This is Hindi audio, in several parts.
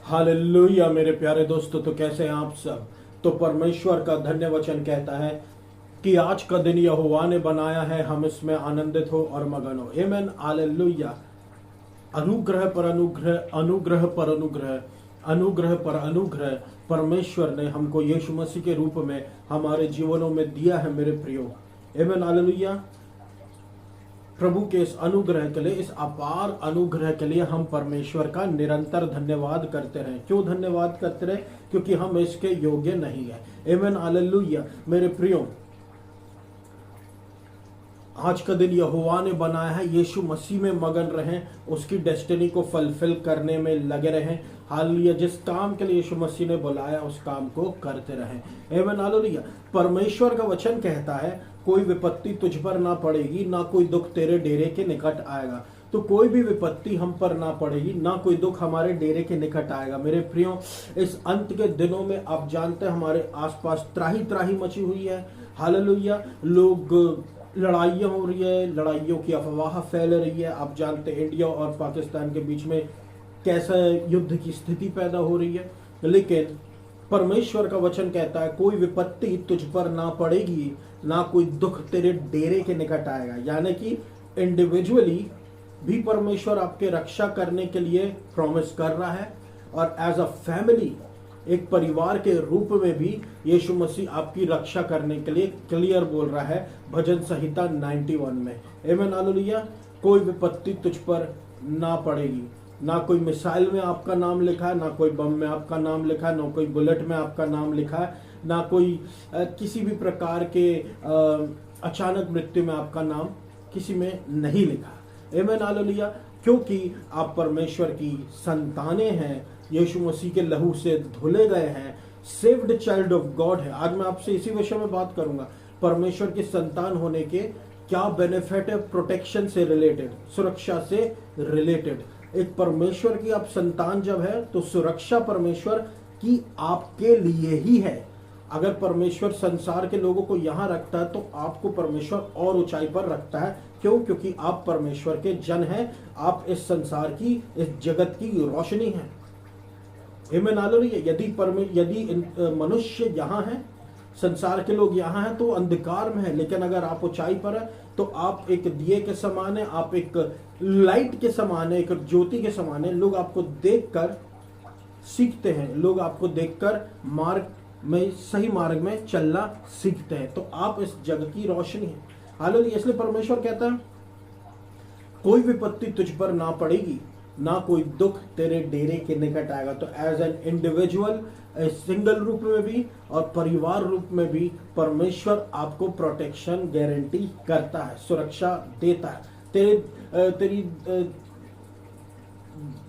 हालेलुया मेरे प्यारे दोस्तों, तो कैसे हैं आप सब। तो परमेश्वर का धन्य वचन कहता है कि आज का दिन यहोवा ने बनाया है, हम इसमें आनंदित हो और मगन हो। आमीन, हालेलुया। अनुग्रह पर अनुग्रह, अनुग्रह पर अनुग्रह, अनुग्रह पर अनुग्रह परमेश्वर ने हमको यीशु मसीह के रूप में हमारे जीवनों में दिया है मेरे प्रियो। आमीन, हालेलुया। प्रभु के इस अनुग्रह के लिए, इस अपार अनुग्रह के लिए हम परमेश्वर का निरंतर धन्यवाद करते रहें। क्यों धन्यवाद करते रहे? क्योंकि हम इसके योग्य नहीं है। आमीन, हालेलुया। मेरे प्रियो, आज का दिन यहोवा ने बनाया है, यीशु मसीह में मगन रहें, उसकी डेस्टिनी को फुलफिल करने में लगे रहें। हालेलुया। जिस काम के लिए यीशु मसीह ने बुलाया उस काम को करते रहें। आमीन, हालेलुया। परमेश्वर का वचन कहता है कोई विपत्ति तुझ पर ना पड़ेगी, ना कोई दुख तेरे डेरे के निकट आएगा। तो कोई भी विपत्ति हम पर ना पड़ेगी, ना कोई दुख हमारे डेरे के निकट आएगा। मेरे प्रियो, इस अंत के दिनों में आप जानते हैं हमारे आसपास त्राही त्राही मची हुई है। हालेलुया। लोग, लड़ाइयाँ हो रही है, लड़ाइयों की अफवाह फैल रही है। आप जानते हैं इंडिया और पाकिस्तान के बीच में कैसा युद्ध की स्थिति पैदा हो रही है। लेकिन परमेश्वर का वचन कहता है कोई विपत्ति तुझ पर ना पड़ेगी, ना कोई दुख तेरे डेरे के निकट आएगा। यानी कि इंडिविजुअली भी परमेश्वर आपके रक्षा करने के लिए प्रॉमिस कर रहा है, और एज अ फैमिली, एक परिवार के रूप में भी यीशु मसीह आपकी रक्षा करने के लिए क्लियर बोल रहा है भजन संहिता 91 में। आमीन, हालेलुया। कोई विपत्ति तुझ पर ना पड़ेगी। ना कोई मिसाइल में आपका नाम लिखा है, ना कोई बम में आपका नाम लिखा है, ना कोई बुलेट में आपका नाम लिखा है, ना कोई किसी भी प्रकार के अचानक मृत्यु में आपका नाम किसी में नहीं लिखा। आमीन, हालेलुया। क्योंकि आप परमेश्वर की संतानें हैं, यीशु मसीह के लहू से धुले गए हैं, सेव्ड चाइल्ड ऑफ गॉड है। आज मैं आपसे इसी विषय में बात करूंगा, परमेश्वर की संतान होने के क्या बेनिफिट है, प्रोटेक्शन से रिलेटेड, सुरक्षा से रिलेटेड। एक परमेश्वर की आप संतान जब है तो सुरक्षा परमेश्वर की आपके लिए ही है। अगर परमेश्वर संसार के लोगों को यहां रखता है तो आपको परमेश्वर और ऊंचाई पर रखता है। क्यों? क्योंकि आप परमेश्वर के जन हैं, आप इस संसार की, इस जगत की रोशनी हैं। आमीन, हालेलुया। यदि मनुष्य यहाँ है, संसार के लोग यहाँ हैं, तो अंधकार में है। लेकिन अगर आप ऊंचाई पर है तो आप एक दिए के समान है, आप एक लाइट के समान है, एक ज्योति के समान है। लोग आपको देखकर सीखते हैं, लोग आपको देखकर सही मार्ग में चलना सीखते हैं। तो आप इस जग की रोशनी है। हालेलुया। इसलिए परमेश्वर कहता है कोई विपत्ति तुझ पर ना पड़ेगी, ना कोई दुख तेरे डेरे के निकट आएगा। तो एज एन इंडिविजुअल, सिंगल रूप में भी और परिवार रूप में भी परमेश्वर आपको प्रोटेक्शन गारंटी करता है, सुरक्षा देता है।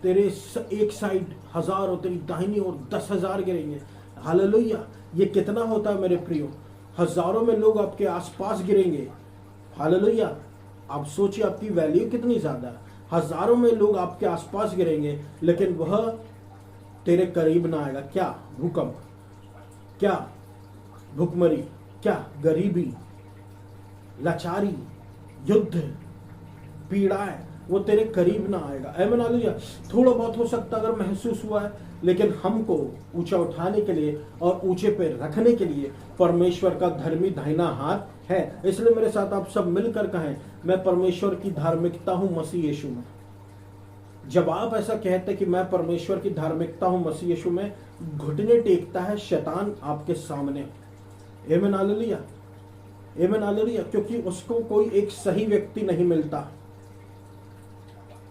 तेरे एक साइड 1000 और तेरी दाहिनी ओर 10,000 गिरेंगे। हालेलुया। ये कितना होता है मेरे प्रियो? हजारों में लोग आपके आसपास गिरेंगे। हालेलुया। आप सोचिए आपकी वैल्यू कितनी ज्यादा है। हजारों में लोग आपके आसपास गिरेंगे, लेकिन वह तेरे करीब ना आएगा। क्या भूकंप, क्या भुखमरी, क्या गरीबी, लाचारी, युद्ध, पीड़ाएं, वो तेरे करीब ना आएगा। आमीन, हालेलुया। थोड़ा बहुत हो सकता अगर महसूस हुआ है, लेकिन हमको ऊंचा उठाने के लिए और ऊंचे पे रखने के लिए परमेश्वर का धर्मी दाहिना हाथ है। इसलिए मेरे साथ आप सब मिलकर कहें, मैं परमेश्वर की धार्मिकता हूं मसीह यीशु में। जब आप ऐसा कहते कि मैं परमेश्वर की धार्मिकता हूं मसीह यीशु में, घुटने टेकता है शैतान आपके सामने। आमीन, हालेलुया। आमीन, हालेलुया। क्योंकि उसको कोई एक सही व्यक्ति नहीं मिलता,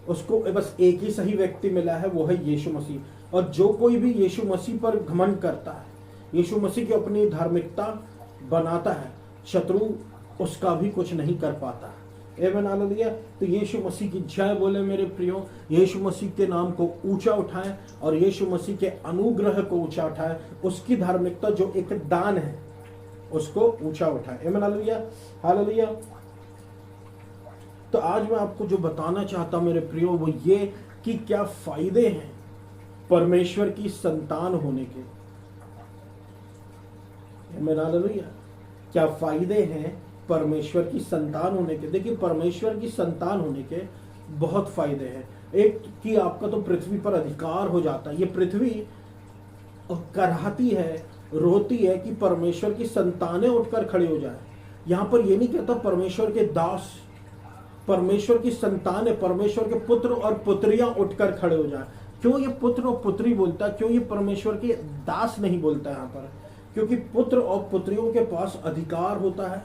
उसको बस एक ही सही व्यक्ति मिला है, वो है यीशु मसीह। और जो कोई भी यीशु मसीह पर घमंड करता है, यीशु मसीह की अपनी धार्मिकता बनाता है, शत्रु उसका भी कुछ नहीं कर पाता। आमीन, हालेलुया। तो यीशु मसीह की जय बोले मेरे प्रियो। यीशु मसीह के नाम को ऊंचा उठाएं और यीशु मसीह के अनुग्रह को ऊंचा उठाएं। उसकी धार्मिकता जो एक दान है उसको ऊंचा उठाएं। आमीन, हालेलुया। हालेलुया। तो आज मैं आपको जो बताना चाहता मेरे प्रियो वो ये कि क्या फायदे हैं परमेश्वर की संतान होने के। आमीन, हालेलुया। क्या फायदे हैं परमेश्वर की संतान होने के? देखिए, परमेश्वर की संतान होने के बहुत फायदे हैं। एक कि आपका तो पृथ्वी पर अधिकार हो जाता है। ये पृथ्वी कराहती है, रोती है कि परमेश्वर की संतानें उठकर खड़े हो जाए। यहां पर ये नहीं कहता परमेश्वर के दास, परमेश्वर की संतानें, परमेश्वर के पुत्र और पुत्रियां उठकर खड़े हो जाए। क्यों ये पुत्र और पुत्री बोलता है, क्यों ये परमेश्वर के दास नहीं बोलता यहाँ पर? क्योंकि पुत्र और पुत्रियों के पास अधिकार होता है।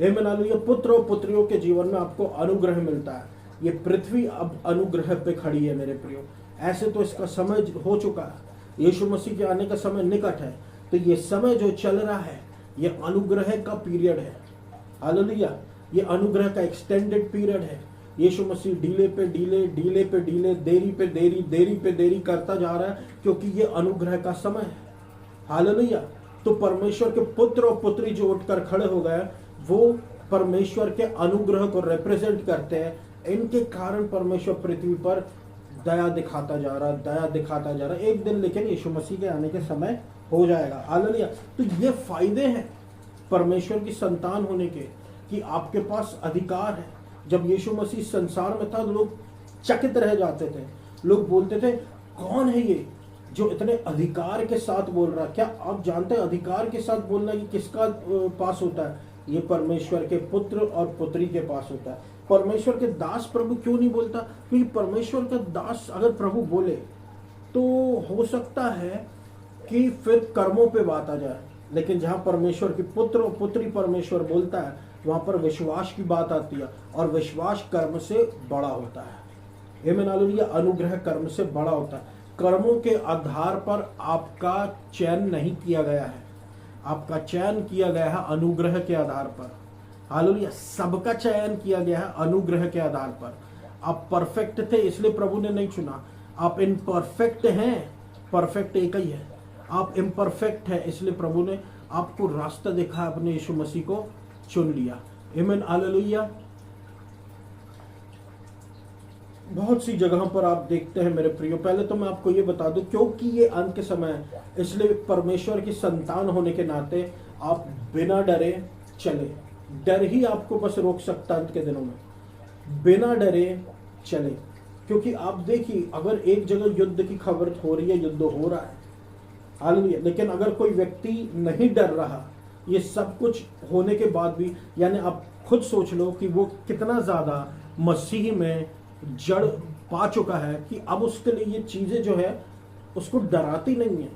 आमीन हालेलुया। पुत्र और पुत्रियों के जीवन में आपको अनुग्रह मिलता है। ये पृथ्वी अब अनुग्रह पे खड़ी है मेरे प्रियो। ऐसे तो इसका समय हो चुका है, यीशु मसीह के आने का समय निकट है। तो ये समय जो चल रहा है ये अनुग्रह का पीरियड है। हालेलुया। ये अनुग्रह का एक्सटेंडेड पीरियड है। यीशु मसीह डीले पे डीले, डीले पे डीले, देरी पे देरी, देरी पे देरी करता जा रहा है, क्योंकि ये अनुग्रह का समय है। हालेलुया। तो परमेश्वर के पुत्र और पुत्री जो उठकर खड़े हो गए वो परमेश्वर के अनुग्रह को रिप्रेजेंट करते हैं। इनके कारण परमेश्वर पृथ्वी पर दया दिखाता जा रहा, दया दिखाता जा रहा। एक दिन लेकिन यीशु मसीह के आने के समय हो जाएगा। हालेलुया। तो ये फायदे हैं परमेश्वर की संतान होने के, कि आपके पास अधिकार है। जब यीशु मसीह संसार में था तो लोग चकित रह जाते थे। लोग बोलते थे कौन है ये जो इतने अधिकार के साथ बोल रहा है? क्या आप जानते हैं अधिकार के साथ बोलना ये किसका पास होता है? ये परमेश्वर के पुत्र और पुत्री के पास होता है। परमेश्वर के दास प्रभु क्यों नहीं बोलता? क्योंकि परमेश्वर का दास अगर प्रभु बोले तो हो सकता है कि फिर कर्मों पे बात आ जाए, लेकिन जहां परमेश्वर की पुत्र और पुत्री परमेश्वर बोलता है वहां पर विश्वास की बात आती है, और विश्वास कर्म से बड़ा होता है। आमीन हालेलुया। अनुग्रह कर्म से बड़ा होता है। कर्मों के आधार पर आपका चयन नहीं किया गया है, आपका चयन किया गया है अनुग्रह के आधार पर। हालेलुया। सबका चयन किया गया है अनुग्रह के आधार पर। आप परफेक्ट थे इसलिए प्रभु ने नहीं चुना। आप इम्परफेक्ट हैं, परफेक्ट एक ही है। आप इम्परफेक्ट है इसलिए प्रभु ने आपको रास्ता दिखा, अपने यीशु मसीह को चुन लिया। आमीन हालेलुया। बहुत सी जगहों पर आप देखते हैं मेरे प्रियो। पहले तो मैं आपको ये बता दूं, क्योंकि ये अंत के समय है इसलिए परमेश्वर की संतान होने के नाते आप बिना डरे चले। डर ही आपको बस रोक सकता है अंत के दिनों में। बिना डरे चले, क्योंकि आप देखिए अगर एक जगह युद्ध की खबर हो रही है, युद्ध हो रहा है, हालेलुया, लेकिन अगर कोई व्यक्ति नहीं डर रहा ये सब कुछ होने के बाद भी, यानी आप खुद सोच लो कि वो कितना ज्यादा मसीह में जड़ पा चुका है कि अब उसके लिए ये चीजें जो है उसको डराती नहीं है।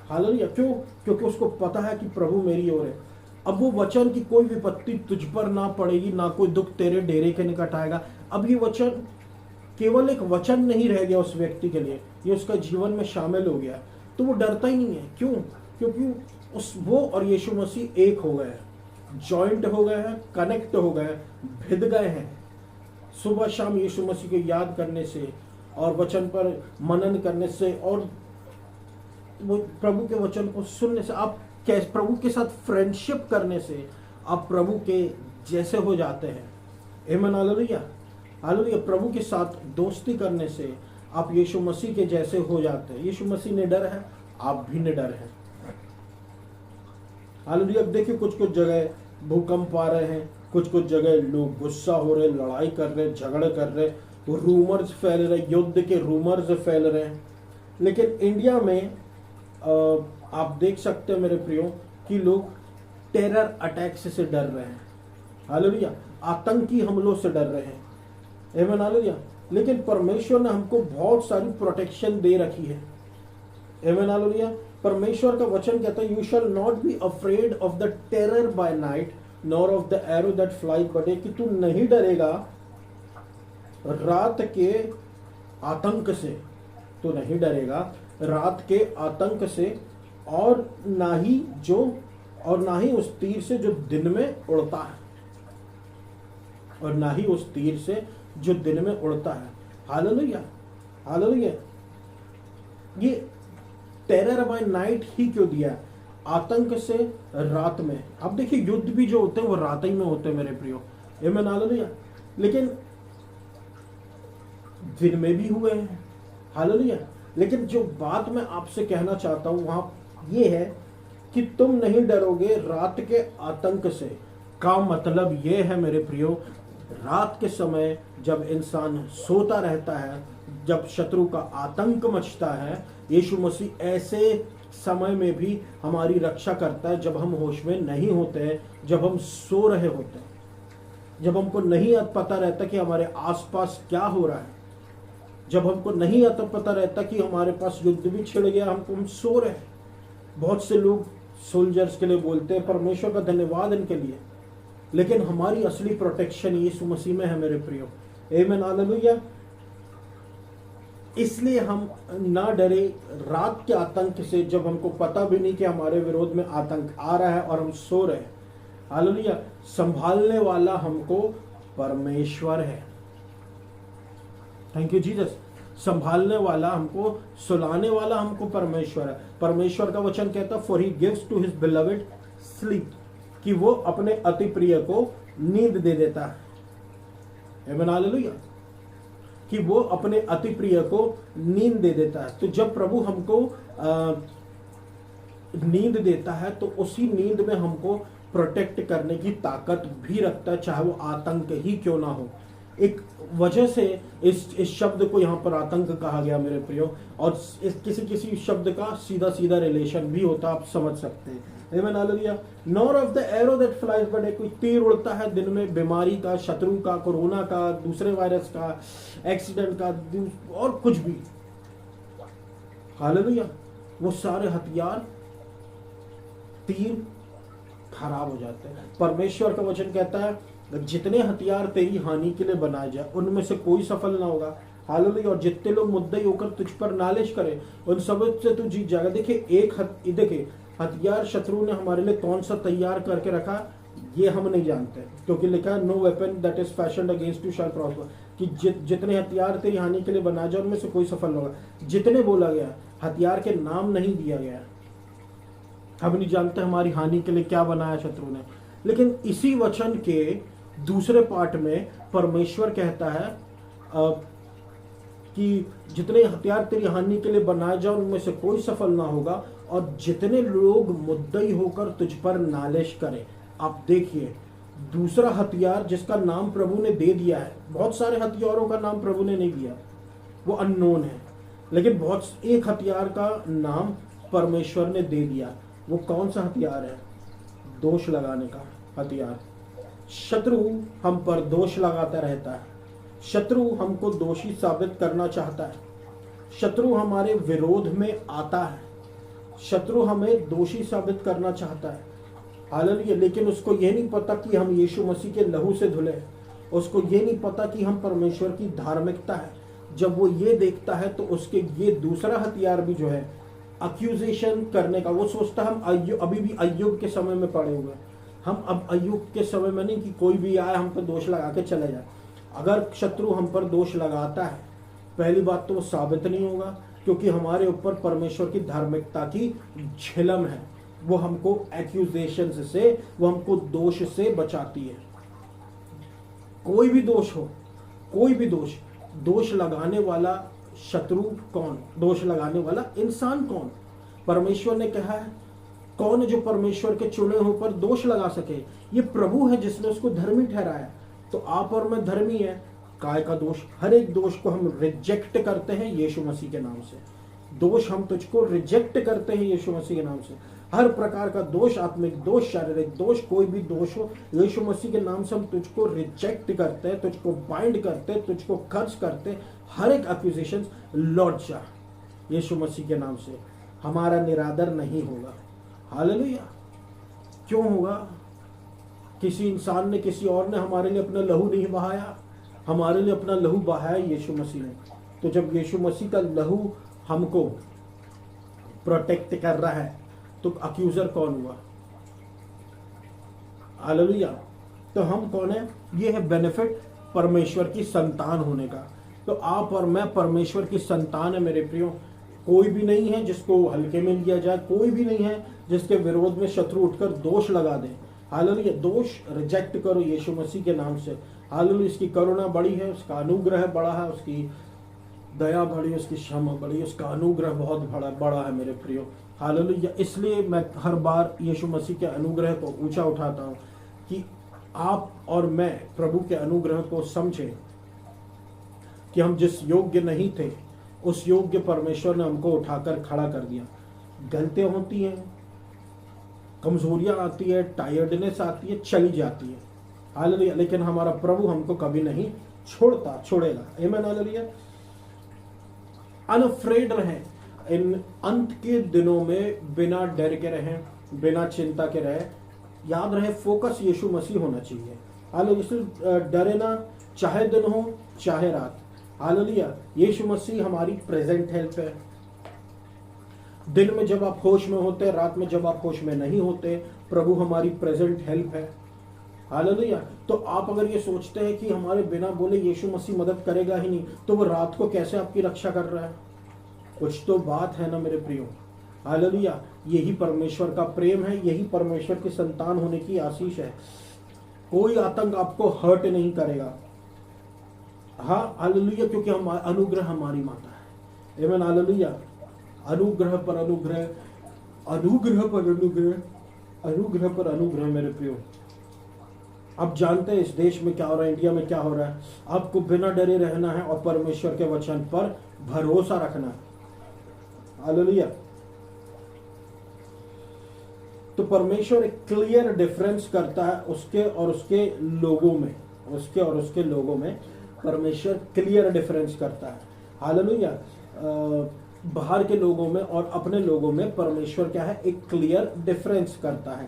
हालेलुया। क्यों? क्योंकि उसको पता है कि प्रभु मेरी ओर है। अब वो वचन की कोई विपत्ति तुझ पर ना पड़ेगी, ना कोई दुख तेरे डेरे के निकट आएगा। अब ये वचन केवल एक वचन नहीं रह गया उस व्यक्ति के लिए, ये उसका जीवन में शामिल हो गया, तो वो डरता ही नहीं है। क्यों? क्योंकि वो और यीशु मसीह एक हो गए, जॉइंट हो गए हैं, कनेक्ट हो गए, भिद गए हैं। सुबह शाम यीशु मसीह को याद करने से और वचन पर मनन करने से और वो प्रभु के वचन को सुनने से, आप कैसे प्रभु के साथ फ्रेंडशिप करने से आप प्रभु के जैसे हो जाते हैं। आमीन हालेलुया। हालेलुया। प्रभु के साथ दोस्ती करने से आप यीशु मसीह के जैसे हो जाते हैं। यीशु मसीह निडर है, आप भी निडर हैं। हालेलुया। देखिए कुछ कुछ जगह भूकंप आ रहे हैं, कुछ कुछ जगह लोग गुस्सा हो रहे, लड़ाई कर रहे, झगड़े कर रहे, रूमर्स फैल रहे, युद्ध के रूमर्स फैल रहे हैं। लेकिन इंडिया में आप देख सकते हैं मेरे प्रियो कि लोग टेरर अटैक्स से डर रहे हैं। हालेलुया। आतंकी हमलों से डर रहे हैं। आमीन हालेलुया। लेकिन परमेश्वर ने हमको बहुत सारी प्रोटेक्शन दे रखी है। आमीन हालेलुया। परमेश्वर का वचन कहता है, you shall not be afraid of the terror by night nor of the arrow that flies by day, कि तू नहीं डरेगा रात के आतंक से, तो नहीं डरेगा रात के आतंक से, और ना ही उस तीर से जो दिन में उड़ता है, और ना ही उस तीर से जो दिन में उड़ता है। हालेलुया। हालेलुया। ये टेरर बाय नाइट ही क्यों दिया? आतंक से रात में। अब देखिए युद्ध भी जो होते हैं वो रात ही में होते हैं मेरे प्रियो। आमीन हालेलुया। लेकिन दिन में भी हुए हैं। हालेलुया। लेकिन जो बात मैं आपसे कहना चाहता हूं वहां ये है कि तुम नहीं डरोगे रात के आतंक से, का मतलब ये है मेरे प्रियो रात के समय जब इंसान सोता रहता है, जब शत्रु का आतंक मचता है, यीशु मसीह ऐसे समय में भी हमारी रक्षा करता है, जब हम होश में नहीं होते हैं, जब हम सो रहे होते हैं, जब हमको नहीं पता रहता कि हमारे आसपास क्या हो रहा है, जब हमको नहीं पता रहता कि हमारे पास युद्ध भी छिड़ गया, हम सो रहे हैं। बहुत से लोग सोल्जर्स के लिए बोलते हैं, परमेश्वर का धन्यवाद इनके लिए, लेकिन हमारी असली प्रोटेक्शन यीशु मसीह में है मेरे प्रियो। आमेन, हालेलुया। इसलिए हम ना डरे रात के आतंक से, जब हमको पता भी नहीं कि हमारे विरोध में आतंक आ रहा है और हम सो रहे हैं। हालेलुया। संभालने वाला हमको परमेश्वर है। Thank you Jesus. संभालने वाला हमको, सुलाने वाला हमको परमेश्वर है। परमेश्वर का वचन कहता है, for he gives to his beloved sleep, कि वो अपने अति प्रिय को नींद दे देता है। आमीन, हालेलुया। कि वो अपने अति प्रिय को नींद दे देता है। तो जब प्रभु हमको नींद देता है, तो उसी नींद में हमको प्रोटेक्ट करने की ताकत भी रखता है, चाहे वो आतंक ही क्यों ना हो। एक वजह से इस शब्द को यहाँ पर आतंक कहा गया मेरे प्रियो, और इस किसी शब्द का सीधा सीधा रिलेशन भी होता, आप समझ सकते हैं। आमीन, hallelujah. Nor of the arrow that flies by day, कोई तीर उड़ता है दिन में, बीमारी का, शत्रु का, कोरोना का, दूसरे वायरस का, एक्सीडेंट का, और कुछ भी। हालेलुया। वो सारे हथियार, तीर खराब हो जाते हैं। परमेश्वर का वचन कहता है, जितने हथियार तेरी हानि के लिए बनाए जाए, उनमें से कोई सफल ना होगा। हालेलुया। और जितने लोग मुद्दई होकर तुझ पर नालिश करें, उन सब से तू जीत जाएगा। देखिए देखिए हथियार शत्रु ने हमारे लिए कौन सा तैयार करके रखा, ये हम नहीं जानते, क्योंकि लिखा है, no weapon that is fashioned against you shall prosper, कि जितने हथियार तेरी हानि के लिए बनाए जाए, उनमें से कोई सफल ना होगा। जितने बोला गया, हथियार के नाम नहीं दिया गया। हम नहीं जानते हमारी हानि के लिए क्या बनाया शत्रु ने। लेकिन इसी वचन के दूसरे पार्ट में परमेश्वर कहता है कि जितने हथियार तेरी हानि के लिए बनाए जाए, उनमें से कोई सफल ना होगा, और जितने लोग मुद्दई होकर तुझ पर नालिश करें। आप देखिए, दूसरा हथियार जिसका नाम प्रभु ने दे दिया है, बहुत सारे हथियारों का नाम प्रभु ने नहीं दिया, वो अननोन है, लेकिन एक हथियार का नाम परमेश्वर ने दे दिया। वो कौन सा हथियार है? दोष लगाने का हथियार। शत्रु हम पर दोष लगाता रहता है, शत्रु हमको दोषी साबित करना चाहता है, शत्रु हमारे विरोध में आता है, शत्रु हमें दोषी साबित करना चाहता है। हालेलुया। लेकिन उसको ये नहीं पता कि हम यीशु मसीह के लहू से धुले, उसको ये नहीं पता कि हम परमेश्वर की धार्मिकता है। जब वो ये देखता है, तो उसके ये दूसरा हथियार भी जो है अक्यूजेशन करने का, वो सोचता है हम अभी भी अय्यूब के समय में पड़े हुए हैं। हम अब अय्यूब के समय में नहीं कि कोई भी आए हम पर दोष लगा के चले जाए। अगर शत्रु हम पर दोष लगाता है, पहली बात तो वो साबित नहीं होगा, क्योंकि हमारे ऊपर परमेश्वर की धार्मिकता की झिलम है। वो हमको एक्यूजेशन से, वो हमको दोष से बचाती है। कोई भी दोष हो, कोई भी दोष लगाने वाला शत्रु कौन? दोष लगाने वाला इंसान कौन? परमेश्वर ने कहा है, कौन जो परमेश्वर के चुने हुए पर दोष लगा सके? ये प्रभु है जिसने उसको धर्मी ठहराया। तो आप और मैं धर्मी है। काय का दोष? हर एक दोष को हम रिजेक्ट करते हैं यीशु मसीह के नाम से। दोष हम तुझको रिजेक्ट करते हैं यीशु मसीह के नाम से। हर प्रकार का दोष, आत्मिक दोष, शारीरिक दोष, कोई भी दोष हो, यीशु मसीह के नाम से हम तुझको रिजेक्ट करते हैं, तुझको बाइंड करते हैं, तुझको खर्च करते हैं। हर एक एक्यूजेशन लौट जा यीशु मसीह के नाम से। हमारा निरादर नहीं होगा। हालेलुया। क्यों होगा? किसी इंसान ने, किसी और ने हमारे लिए अपना लहू नहीं बहाया, हमारे लिए अपना लहू बहाया यीशु मसीह ने। तो जब यीशु मसीह का लहू हमको प्रोटेक्ट कर रहा है, तो अक्यूजर कौन हुआ? हालेलुया। तो हम कौन है? ये है बेनिफिट परमेश्वर की संतान होने का। तो आप और मैं परमेश्वर की संतान है मेरे प्रियो। कोई भी नहीं है जिसको हल्के में लिया जाए, कोई भी नहीं है जिसके विरोध में शत्रु उठकर दोष लगा दे। हालेलुया। दोष रिजेक्ट करो यीशु मसीह के नाम से। हालेलुया। इसकी करुणा बड़ी है, उसका अनुग्रह बड़ा है, उसकी दया बड़ी, उसकी क्षमा बड़ी, उसका अनुग्रह बहुत बड़ा है मेरे प्रियो। हालेलुया। इसलिए मैं हर बार यीशु मसीह के अनुग्रह को ऊंचा उठाता हूँ कि आप और मैं प्रभु के अनुग्रह को समझें कि हम जिस योग्य नहीं थे उस योग्य परमेश्वर ने हमको उठाकर खड़ा कर दिया। गलतियां होती हैं, कमजोरियां आती है, टायर्डनेस आती है, चली जाती है, हालेलुया, लेकिन हमारा प्रभु हमको कभी नहीं छोड़ेगा। आमीन, हालेलुया। अनअफ्रेड रहें, इन अंत के दिनों में बिना डर के रहें, बिना चिंता के रहें। याद रहे फोकस यीशु मसीह होना चाहिए। हालेलुया, इसलिए डरे ना, चाहे दिन हो चाहे रात। हालेलुया, यीशु मसीह हमारी प्रेजेंट हेल्प है। दिन में जब आप होश में होते, रात में जब आप होश में नहीं होते, प्रभु हमारी प्रेजेंट हेल्प है। हालेलुया। तो आप अगर ये सोचते हैं कि हमारे बिना बोले यीशु मसीह मदद करेगा ही नहीं, तो वो रात को कैसे आपकी रक्षा कर रहा है? कुछ तो बात है ना मेरे प्रियो। हालेलुया, यही परमेश्वर का प्रेम है, यही परमेश्वर की संतान होने की आशीष है। कोई आतंक आपको हर्ट नहीं करेगा। हाँ, हालेलुया, क्योंकि हम अनुग्रह हमारी माता है। आमीन, हालेलुया। अनुग्रह पर अनुग्रह, अनुग्रह पर अनुग्रह, अनुग्रह पर अनुग्रह मेरे प्रियो। आप जानते हैं इस देश में क्या हो रहा है, इंडिया में क्या हो रहा है। आपको बिना डरे रहना है और परमेश्वर के वचन पर भरोसा रखना है। हालेलुया। तो परमेश्वर एक क्लियर डिफरेंस करता है उसके और उसके लोगों में, उसके और उसके लोगों में परमेश्वर क्लियर डिफरेंस करता है। हालेलुया। बाहर के लोगों में और अपने लोगों में परमेश्वर क्या है, एक क्लियर डिफरेंस करता है।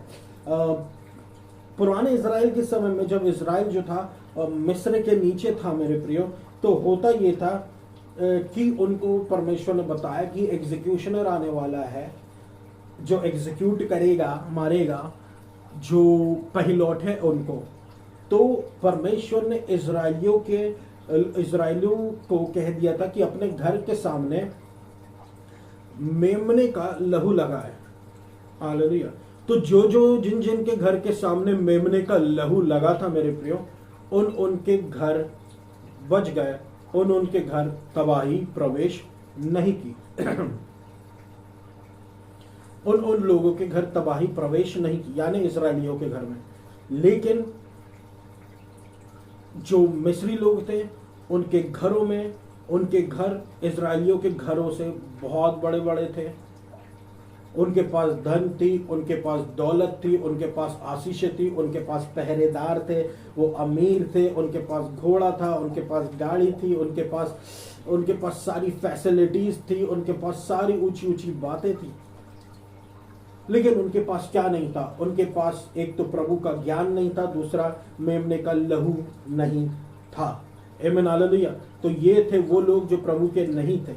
पुराने इजराइल के समय में जब इजराइल जो था मिस्र के नीचे था मेरे प्रियो, तो होता ये था कि उनको परमेश्वर ने बताया कि एग्जीक्यूशनर आने वाला है जो एग्जीक्यूट करेगा, मारेगा जो पहिलौठ है उनको। तो परमेश्वर ने इजराइलियों को कह दिया था कि अपने घर के सामने मेमने का लहू लगाए। हालेलुया। तो जो जिन के घर के सामने मेमने का लहू लगा था मेरे प्रियो, उनके घर बच गए, उनके घर तबाही प्रवेश नहीं की। उन लोगों के घर तबाही प्रवेश नहीं की, यानी इजराइलियों के घर में। लेकिन जो मिस्री लोग थे उनके घरों में, उनके घर इजराइलियों के घरों से बहुत बड़े बड़े थे। उनके पास धन थी, उनके पास दौलत थी, उनके पास आशीषें थी, उनके पास पहरेदार थे, वो अमीर थे, उनके पास घोड़ा था, उनके पास गाड़ी थी, उनके पास सारी फैसिलिटीज थी, उनके पास सारी ऊंची ऊंची बातें थी। लेकिन उनके पास क्या नहीं था? उनके पास एक तो प्रभु का ज्ञान नहीं था, दूसरा मेमने का लहू नहीं था। आमीन, हालेलुया। तो ये थे वो लोग जो प्रभु के नहीं थे।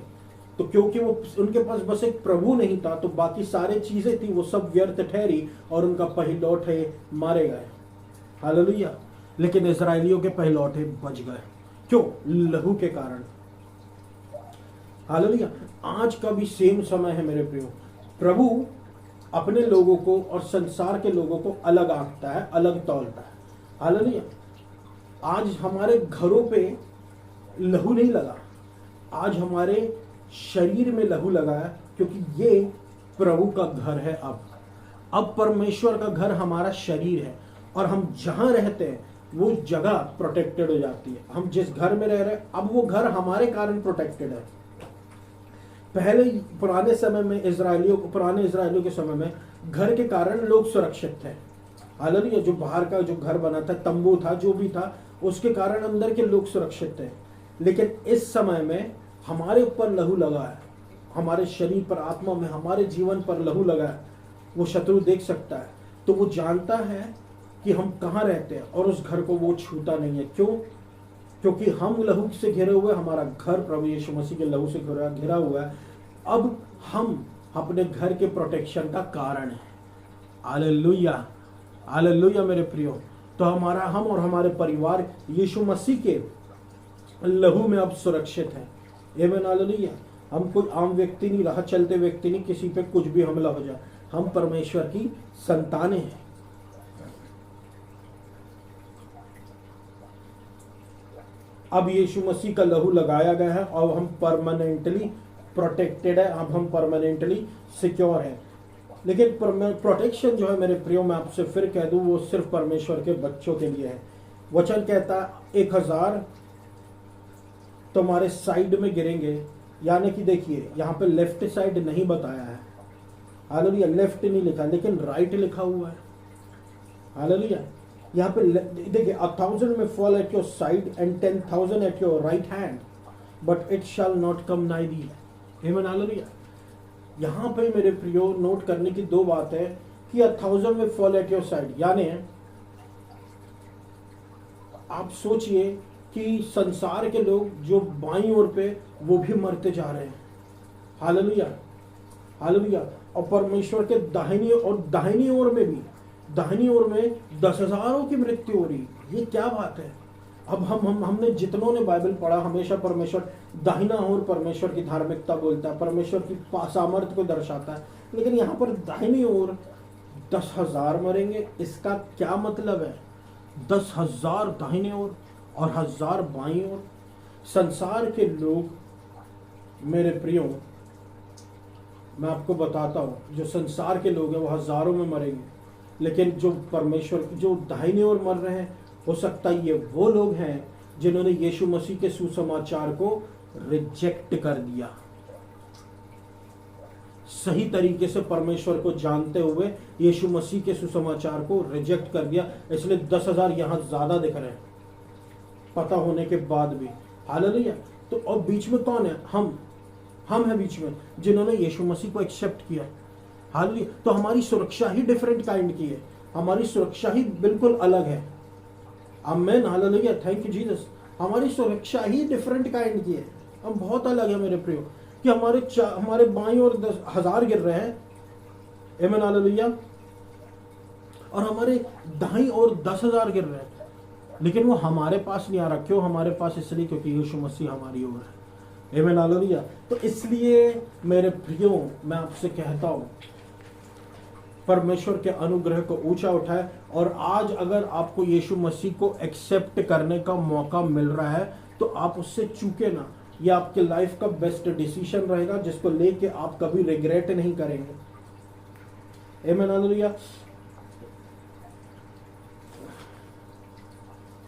तो क्योंकि वो उनके पास बस एक प्रभु नहीं था, तो बाकी सारी चीजें थी वो सब व्यर्थ ठहरी और उनका पहिलौठे मारे गए। हालेलुया। लेकिन इजराइलियों के पहिलौठे बच गए। क्यों? लहू के कारण। हालेलुया। आज का भी सेम समय है मेरे प्रियो। प्रभु अपने लोगों को और संसार के लोगों को अलग आंकता है, अलग तौलता है। हालेलुया। आज हमारे घरों पे लहू नहीं लगा, आज हमारे शरीर में लहू लगा है, क्योंकि ये प्रभु का घर है। अब परमेश्वर का घर हमारा शरीर है और हम जहां रहते हैं वो जगह प्रोटेक्टेड हो जाती है। हम जिस घर में रह रहे हैं अब वो घर हमारे कारण प्रोटेक्टेड है। पहले पुराने इजराइलियों के समय में घर के कारण लोग सुरक्षित थे। हालेलुया। जो बाहर का जो घर बना था, तंबू था, जो भी था, उसके कारण अंदर के लोग सुरक्षित थे। लेकिन इस समय में हमारे ऊपर लहू लगा है, हमारे शरीर पर, आत्मा में, हमारे जीवन पर लहू लगा है। वो शत्रु देख सकता है, तो वो जानता है कि हम कहाँ रहते हैं और उस घर को वो छूता नहीं है। क्यों? क्योंकि हम लहू से घिरे हुए, हमारा घर प्रभु यीशु मसीह के लहू से घिरा हुआ है। अब हम अपने घर के प्रोटेक्शन का कारण है। हालेलुया, हालेलुया मेरे प्रियो। तो हम और हमारे परिवार यीशु मसीह के लहू में अब सुरक्षित है। आमीन, हालेलुया। हम कोई आम व्यक्ति नहीं, राह चलते व्यक्ति नहीं, किसी पे कुछ भी हमला हो जाए। हम परमेश्वर की संतानें हैं। अब यीशु मसीह का लहू लगाया गया है और हम परमानेंटली प्रोटेक्टेड है। अब हम परमानेंटली सिक्योर है। लेकिन प्रोटेक्शन जो है मेरे प्रियो, मैं आपसे फिर कह दूं, वो सिर्फ परमेश्वर के बच्चों के लिए है। वचन कहता है 1000 तुम्हारे साइड में गिरेंगे, यानी कि देखिए यहाँ पे लेफ्ट साइड नहीं बताया है, हालेलुया, लेफ्ट नहीं लिखा लेकिन राइट लिखा हुआ है, हालेलुया। यहाँ पे देखिए 1000 में fall at your side and 10,000 at your right hand, but it shall not come नाई दी, आमीन, हालेलुया। यहाँ पे मेरे प्रियो नोट करने की दो बात है कि 1000 में फॉल एट योर साइड, यानी आप सोचिए कि संसार के लोग जो बाईं ओर पे वो भी मरते जा रहे हैं, हालेलुया, हालेलुया। और परमेश्वर के दाहिनी ओर में भी, दाहिनी ओर में 10,000 की मृत्यु हो रही, ये क्या बात है। अब हमने जितनों ने बाइबल पढ़ा, हमेशा परमेश्वर दाहिना ओर परमेश्वर की धार्मिकता बोलता है, परमेश्वर की सामर्थ्य को दर्शाता है, लेकिन यहाँ पर दाहिनी ओर 10,000 मरेंगे, इसका क्या मतलब है। 10,000 दाहिने ओर और 1000 बाईं ओर। संसार के लोग मेरे प्रियो, मैं आपको बताता हूं, जो संसार के लोग हैं वो हजारों में मरेंगे, लेकिन जो परमेश्वर जो दाहिने ओर मर रहे हैं, हो सकता है ये वो लोग हैं जिन्होंने यीशु मसीह के सुसमाचार को रिजेक्ट कर दिया, सही तरीके से परमेश्वर को जानते हुए यीशु मसीह के सुसमाचार को रिजेक्ट कर दिया, इसलिए 10,000 यहां ज्यादा दिख रहे हैं पता होने के बाद भी, हालेलुया। तो और बीच में कौन है, हम हैं बीच में जिन्होंने यीशु मसीह को एक्सेप्ट किया, हालेलुया। तो हमारी सुरक्षा ही डिफरेंट काइंड की है, हमारी सुरक्षा ही बिल्कुल अलग है, आमेन, हालेलुया, थैंक यू जीसस। हमारी सुरक्षा ही डिफरेंट काइंड की है, हम बहुत अलग है मेरे प्रियो, कि हमारे बाईं ओर 10,000 गिर रहे हैं, आमेन, हालेलुया, और हमारे दाईं ओर 10,000 गिर रहे हैं, लेकिन वो हमारे पास नहीं आ रहा। क्यों हमारे पास, इसलिए क्योंकि यीशु मसीह हमारी ओर है, आमीन, हालेलुया। तो इसलिए मेरे प्रियो मैं आपसे कहता हूं, परमेश्वर के अनुग्रह को ऊंचा उठाए, और आज अगर आपको यीशु मसीह को एक्सेप्ट करने का मौका मिल रहा है तो आप उससे चूके ना, ये आपके लाइफ का बेस्ट डिसीजन रहेगा जिसको लेके आप कभी रिग्रेट नहीं करेंगे, आमीन, हालेलुया।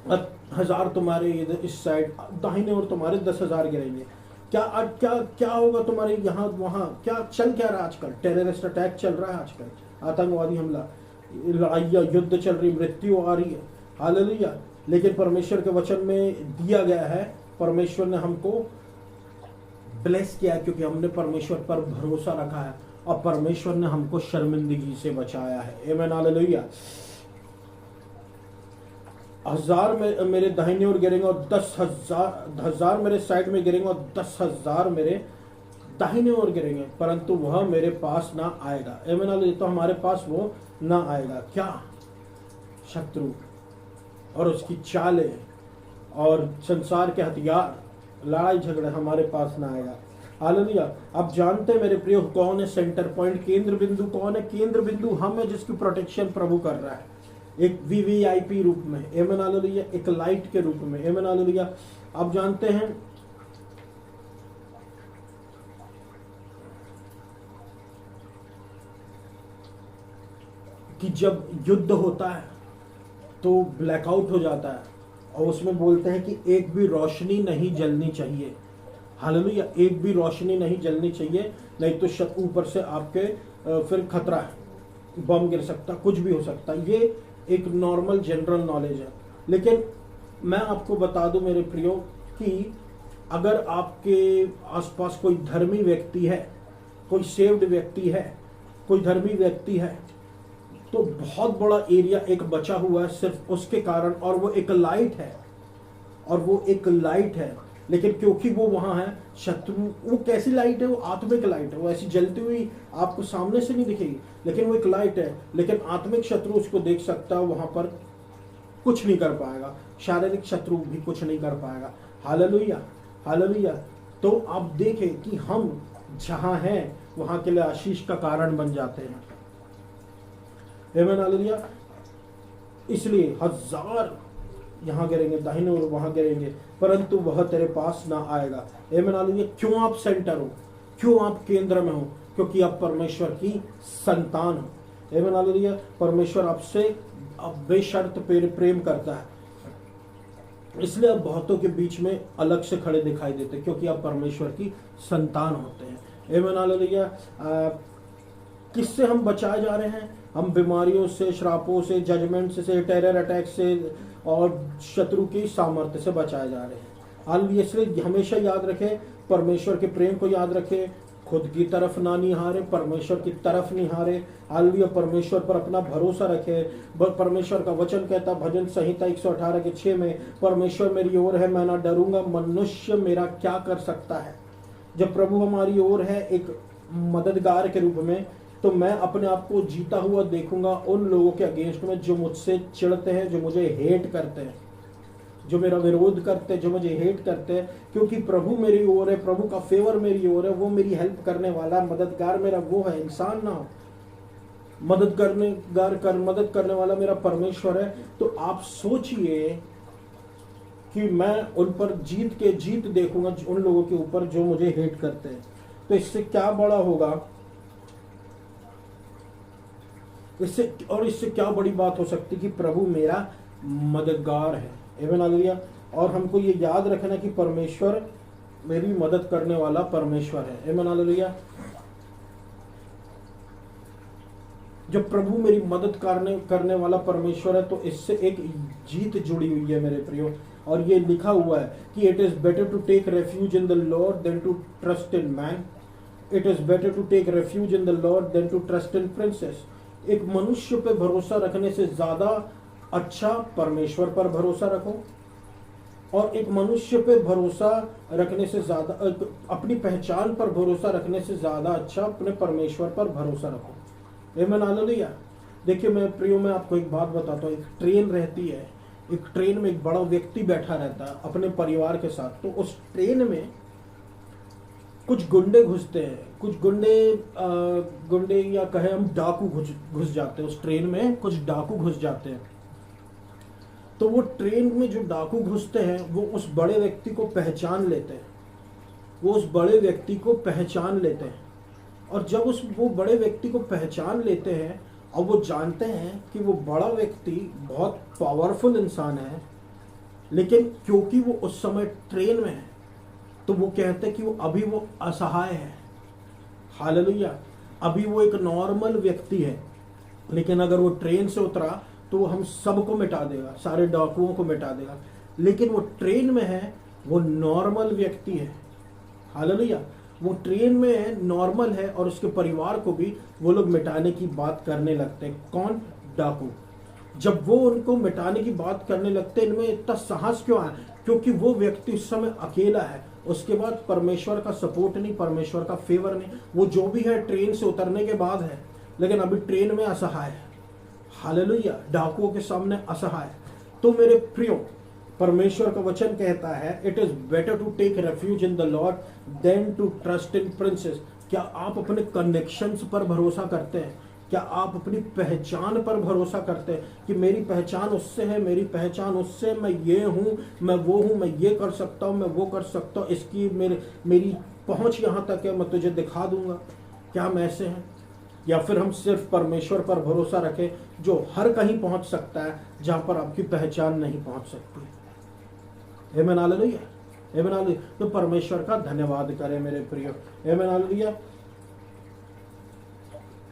1000 तुम्हारे इस साइड दाहिने और तुम्हारे 10,000 गिरेंगे। क्या होगा तुम्हारे यहाँ वहां, क्या चल क्या रहा है आजकल, टेररिस्ट अटैक चल रहा है आजकल, आतंकवादी हमला, लड़ाइयाँ, युद्ध चल रही, मृत्यु आ रही है, हालेलुया। लेकिन परमेश्वर के वचन में दिया गया है, परमेश्वर ने हमको ब्लेस किया क्योंकि हमने परमेश्वर पर भरोसा रखा है, और परमेश्वर ने हमको शर्मिंदगी से बचाया है, आमीन, हालेलुया। 1000 मेरे दाहिने ओर गिरेंगे और 10,000 मेरे साइड में गिरेंगे और 10,000 मेरे दाहिने ओर गिरेंगे, परंतु वह मेरे पास ना आएगा, आमीन, हालेलुया। तो हमारे पास वो ना आएगा, क्या, शत्रु और उसकी चालें और संसार के हथियार, लड़ाई झगड़े हमारे पास ना आएगा, हालेलुया। अब जानते हैं मेरे प्रियो कौन है सेंटर पॉइंट, केंद्र बिंदु कौन है, केंद्र बिंदु हम है जिसकी प्रोटेक्शन प्रभु कर रहा है, एक वीवीआईपी रूप में, आमीन, हालेलुया, एक लाइट के रूप में, आमीन, हालेलुया। आप जानते हैं कि जब युद्ध होता है तो ब्लैकआउट हो जाता है, और उसमें बोलते हैं कि एक भी रोशनी नहीं जलनी चाहिए, हालेलुया, एक भी रोशनी नहीं जलनी चाहिए, नहीं तो ऊपर से आपके फिर खतरा है, बम गिर सकता, कुछ भी हो सकता। ये एक नॉर्मल जनरल नॉलेज है, लेकिन मैं आपको बता दूं मेरे प्रियो कि अगर आपके आसपास कोई धर्मी व्यक्ति है, कोई सेव्ड व्यक्ति है, कोई धर्मी व्यक्ति है, तो बहुत बड़ा एरिया एक बचा हुआ है सिर्फ उसके कारण, और वो एक लाइट है, और वो एक लाइट है, लेकिन क्योंकि वो वहां है, शत्रु, वो कैसी लाइट है, वो आत्मिक लाइट है, वो ऐसी जलती हुई आपको सामने से नहीं दिखेगी, लेकिन वो एक लाइट है, लेकिन आत्मिक शत्रु उसको देख सकता है, वहां पर कुछ नहीं कर पाएगा, शारीरिक शत्रु भी कुछ नहीं कर पाएगा, हालेलुया, हालेलुया। तो आप देखें कि हम जहां हैं वहां के लिए आशीष का कारण बन जाते हैं, आमीन, हालेलुया। इसलिए 1000 यहाँ गिरेंगे दाहिने और वहां गिरेंगे, परंतु वह तेरे पास ना आएगा, आमीन, हालेलुया। क्यों आप सेंटर हो, क्यों आप केंद्र में हो, क्योंकि आप परमेश्वर की संतान हो। आमीन हालेलुया। परमेश्वर आपसे बेशर्त प्रेम करता है, इसलिए आप बहुतों के बीच में अलग से खड़े दिखाई देते, क्योंकि आप परमेश्वर की संतान होते हैं। आमीन हालेलुया। किससे हम बचाए जा रहे हैं? हम बीमारियों से, श्रापों से, जजमेंट से, टेरर अटैक से और शत्रु की सामर्थ्य से बचाए जा रहे हैं। हालेलुया। इसलिए हमेशा याद रखें, परमेश्वर के प्रेम को याद रखें, खुद की तरफ ना निहारे, परमेश्वर की तरफ निहारे। हालेलुया। परमेश्वर पर अपना भरोसा रखे। परमेश्वर का वचन कहता, भजन संहिता 118 के 6 में, परमेश्वर मेरी ओर है, मैं ना डरूंगा, मनुष्य मेरा क्या कर सकता है। जब प्रभु हमारी ओर है एक मददगार के रूप में, तो मैं अपने आप को जीता हुआ देखूंगा उन लोगों के अगेंस्ट में जो मुझसे चिढ़ते हैं, जो मुझे हेट करते हैं, जो मेरा विरोध करते हैं, जो मुझे हेट करते हैं। क्योंकि प्रभु मेरी ओर है, प्रभु का फेवर मेरी ओर है, वो मेरी हेल्प करने वाला मददगार मेरा वो है, इंसान ना हो। मदद करने वाला मेरा परमेश्वर है। तो आप सोचिए कि मैं उन पर जीत देखूंगा उन लोगों के ऊपर जो मुझे हेट करते हैं। तो इससे क्या बड़ा होगा, इससे क्या बड़ी बात हो सकती कि प्रभु मेरा मददगार है। आमीन हालेलुया। और हमको ये याद रखना कि परमेश्वर मेरी मदद करने वाला परमेश्वर है। आमीन हालेलुया। जब प्रभु मेरी मदद करने वाला परमेश्वर है, तो इससे एक जीत जुड़ी हुई है मेरे प्रियो। और ये लिखा हुआ है कि it is better to take refuge in the Lord than to trust in man. It is better to take refuge in the Lord than to trust in princes. एक मनुष्य पे भरोसा रखने से ज्यादा अच्छा परमेश्वर पर भरोसा रखो, और एक मनुष्य पे भरोसा रखने से ज्यादा, अपनी पहचान पर भरोसा रखने से ज्यादा अच्छा अपने परमेश्वर पर भरोसा रखो। आमीन हालेलुया। देखिए मैं प्रियो, मैं आपको एक बात बताता हूँ। एक ट्रेन रहती है, एक ट्रेन में एक बड़ा व्यक्ति बैठा रहता है अपने परिवार के साथ। तो उस ट्रेन में कुछ गुंडे घुसते हैं, कुछ गुंडे या कहे हम डाकू घुस जाते हैं। उस ट्रेन में कुछ डाकू घुस जाते हैं। तो वो ट्रेन में जो डाकू घुसते हैं, वो उस बड़े व्यक्ति को पहचान लेते हैं। और जब वो बड़े व्यक्ति को पहचान लेते हैं और वो जानते हैं कि वो बड़ा व्यक्ति बहुत पावरफुल इंसान है, लेकिन क्योंकि वो उस समय ट्रेन में है, तो वो कहते हैं कि वो असहाय है। हालेलुया। अभी वो एक नॉर्मल व्यक्ति है, लेकिन अगर वो ट्रेन से उतरा तो वो हम सबको मिटा देगा, सारे डाकुओं को मिटा देगा। लेकिन वो ट्रेन में है, वो नॉर्मल व्यक्ति है। हालेलुया। वो ट्रेन में है, नॉर्मल है, और उसके परिवार को भी वो लोग मिटाने की बात करने लगते हैं। कौन? डाकू। जब वो उनको मिटाने की बात करने लगते हैं, इनमें इतना साहस क्यों आया? क्योंकि वो व्यक्ति उस समय अकेला है। उसके बाद परमेश्वर का सपोर्ट नहीं, परमेश्वर का फेवर नहीं। वो जो भी है ट्रेन से उतरने के बाद है, लेकिन अभी ट्रेन में असहाय है। हालेलुया। डाकुओं के सामने असहाय। तो मेरे प्रियो, परमेश्वर का वचन कहता है, it is better to take refuge in the Lord than to trust in princes. क्या आप अपने कनेक्शंस पर भरोसा करते हैं? क्या आप अपनी पहचान पर भरोसा करते हैं कि मेरी पहचान उससे है, मेरी पहचान उससे, मैं ये हूँ, मैं वो हूँ, मैं ये कर सकता हूँ, मैं वो कर सकता हूँ, इसकी मेरी पहुँच यहाँ तक है, मैं तुझे दिखा दूंगा। क्या हम ऐसे हैं? या फिर हम सिर्फ परमेश्वर पर भरोसा रखें जो हर कहीं पहुँच सकता है, जहाँ पर आपकी पहचान नहीं पहुँच सकती। आमीन हालेलुया। आमीन हालेलुया। तो परमेश्वर का धन्यवाद करें मेरे प्रियो। आमीन हालेलुया।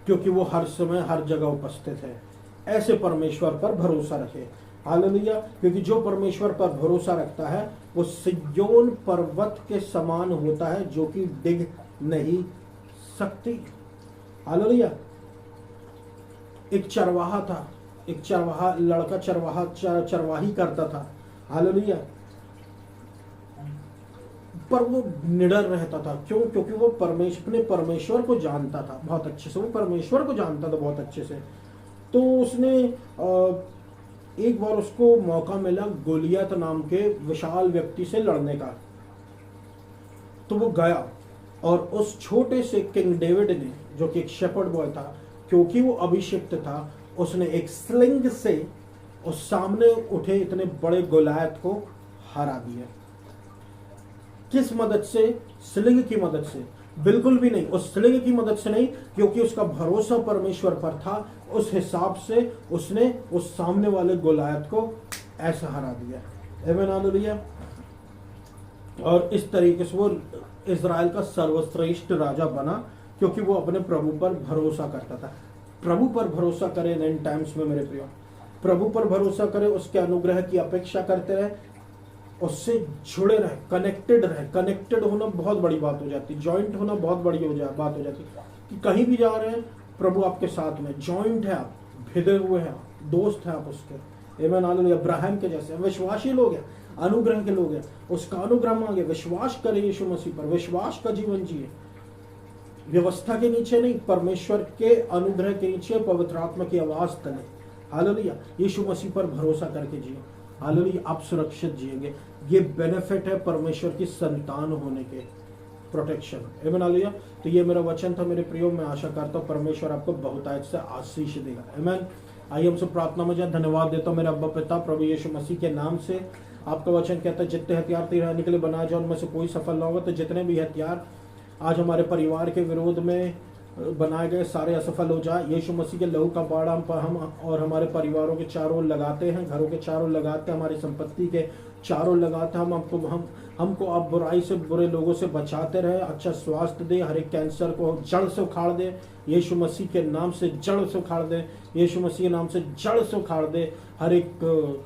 क्योंकि वो हर समय हर जगह उपस्थित है। ऐसे परमेश्वर पर भरोसा रखे। हालेलुया। क्योंकि जो परमेश्वर पर भरोसा रखता है वो सिय्योन पर्वत के समान होता है, जो कि डिग नहीं सकती। हालेलुया। एक चरवाहा था, एक लड़का चरवाही करता था। हालेलुया। पर वो निडर रहता था। क्यों? क्योंकि वो अपने परमेश्वर को जानता था बहुत अच्छे से। वो परमेश्वर को जानता था बहुत अच्छे से। तो उसने एक बार उसको मौका मिला गोलियत नाम के विशाल व्यक्ति से लड़ने का। तो वो गया और उस छोटे से किंग डेविड ने, जो कि एक शेपर्ड बॉय था, क्योंकि वो अभिषिक्त था, उसने एक स्लिंग से उस सामने उठे इतने बड़े गोलियत को हरा दिया। किस मदद से? स्लिंग की मदद से। बिल्कुल भी नहीं, उस स्लिंग की मदद से नहीं, क्योंकि उसका भरोसा परमेश्वर पर था। उस हिसाब से उसने उस सामने वाले गोलायत को ऐसा हरा दिया। आमीन, हालेलुया। और इस तरीके से वो इज़राइल का सर्वश्रेष्ठ राजा बना, क्योंकि वो अपने प्रभु पर भरोसा करता था। प्रभु पर भरोसा करें इन टाइम्स में मेरे प्रियो, प्रभु पर भरोसा करें, उसके अनुग्रह की अपेक्षा करते रहे, उससे जुड़े रहे, कनेक्टेड रहे। कनेक्टेड होना बहुत बड़ी बात हो जाती है, ज्वाइंट होना बहुत बड़ी बात हो जाती है कि कहीं भी जा रहे हैं प्रभु आपके साथ में, ज्वाइंट है, आप भिदे हुए हैं, दोस्त हैं आप उसके। आमीन, हालेलुया। अब्राहम के जैसे विश्वासी लोग हैं, अनुग्रह के लोग हैं, उसका अनुग्रह मांगे, विश्वास करें यीशु मसीह पर, विश्वास का जीवन जिए, व्यवस्था के नीचे नहीं, परमेश्वर के अनुग्रह के नीचे, पवित्र आत्मा की आवाज तले। हालेलुया। यीशु मसीह पर भरोसा करके जिए, हालेलुया, आप सुरक्षित जिएंगे। ये बेनिफिट है परमेश्वर की संतान होने के, प्रोटेक्शन। आमीन, हालेलुया। तो ये मेरा वचन था मेरे प्रियो, मैं आशा करता हूँ परमेश्वर आपको बहुतायत से आशीष देगा। आमीन। आइए हम सब प्रार्थना में जाए। धन्यवाद देता हूँ मेरे अब्बा पिता प्रभु यीशु मसीह के नाम से। आपका वचन कहता है जितने हथियार तीर रहने के लिए बनाए जाए उनमें से कोई सफल ना होगा। तो जितने भी हथियार आज हमारे परिवार के विरोध में बनाए गए सारे असफल हो जाए। यीशु मसीह के लहू का बाड़ा हम और हमारे परिवारों के चारों ओर लगाते हैं, घरों के चारों लगाते हैं, हमारी संपत्ति के चारों लगाते हैं। हमको आप बुराई से, बुरे लोगों से बचाते रहे, अच्छा स्वास्थ्य दे, हर एक कैंसर को जड़ से उखाड़ दे यीशु मसीह के नाम से, जड़ से उखाड़ दे यीशु मसीह के नाम से, जड़ से उखाड़ दे। हर एक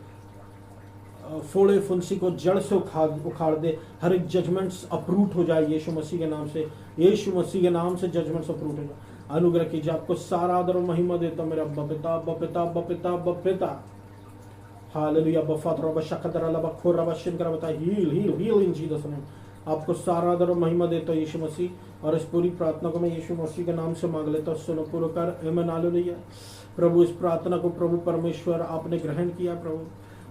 फोड़े फुंसी को जड़ से उखाड़ दे। हर एक जजमेंट्स अप्रूट हो जाए यीशु मसीह के नाम से, यीशु मसीह के नाम से जजमेंट्स अप्रूट हो जाए। अनुग्रह कीजिए। आपको सारा आदर और महिमा देता हूं मेरे अब्बा पिता, अब्बा पिता, अब्बा पिता, अब्बा पिता। हालेलुया। बफात रबा शकदर अल्लाह खोर रबा शिनकर बता, heal heal heal in Jesus name. आपको सारा आदर और महिमा देता हूं यीशु मसीह। और इस पूरी प्रार्थना को मैं यीशु मसीह के नाम से मांग लेता हूं, सुनो पूरा कर। आमीन, हालेलुया। प्रभु इस प्रार्थना को प्रभु परमेश्वर आपने ग्रहण किया। प्रभु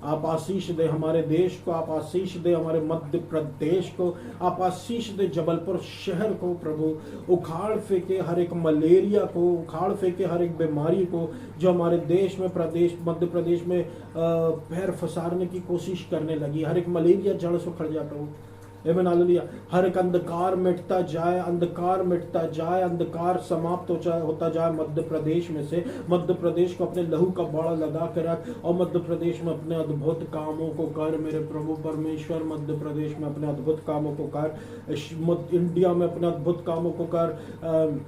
आप आशीष दे हमारे देश को, आप आशीष दे हमारे मध्य प्रदेश को, आप आशीष दे जबलपुर शहर को। प्रभु उखाड़ फेंके हर एक मलेरिया को, उखाड़ फेंके हर एक बीमारी को जो हमारे देश में, प्रदेश मध्य प्रदेश में पैर फंसाने की कोशिश करने लगी। हर एक मलेरिया जड़ से उखड़ जाए प्रभु। आमीन, हालेलुया। हर एक अंधकार मिटता जाए, अंधकार मिटता जाए, अंधकार समाप्त होता जाए मध्य प्रदेश में से। मध्य प्रदेश को अपने लहू का बाड़ा लगा कर रख और मध्य प्रदेश में अपने अद्भुत कामों को कर मेरे प्रभु परमेश्वर। मध्य प्रदेश में अपने अद्भुत कामों को कर, इंडिया में अपने अद्भुत कामों को कर,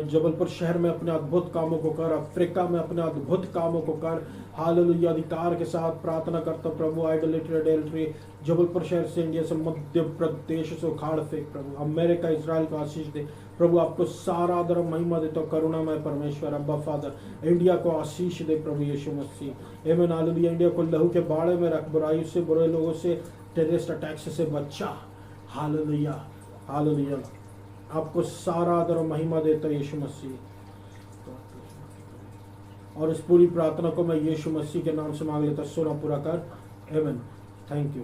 जबलपुर शहर में अपने अद्भुत कामों को कर, अफ्रीका में अपने अद्भुत कामों को कर। हालेलुया। अधिकार के साथ प्रार्थना करता प्रभु, आइडोलेट्री जबलपुर शहर से, इंडिया से, मध्य प्रदेश से उखाड़ फेंक प्रभु। अमेरिका, इजराइल को आशीष दे प्रभु। आपको सारा आदर और महिमा देता हूं करुणामय परमेश्वर अब्बा फादर। इंडिया को आशीष दे प्रभु यीशु मसीह। आमीन, हालेलुया। इंडिया को लहू के बाड़े में रख, बुराई से, बुरे लोगों से, टेररिस्ट अटैक्स से बचा। Hallelujah, hallelujah. आपको सारा आदर और महिमा देता है यीशु मसीह। और इस पूरी प्रार्थना को मैं यीशु मसीह के नाम से मांग लेता, सुना पूरा कर। आमीन। Thank you.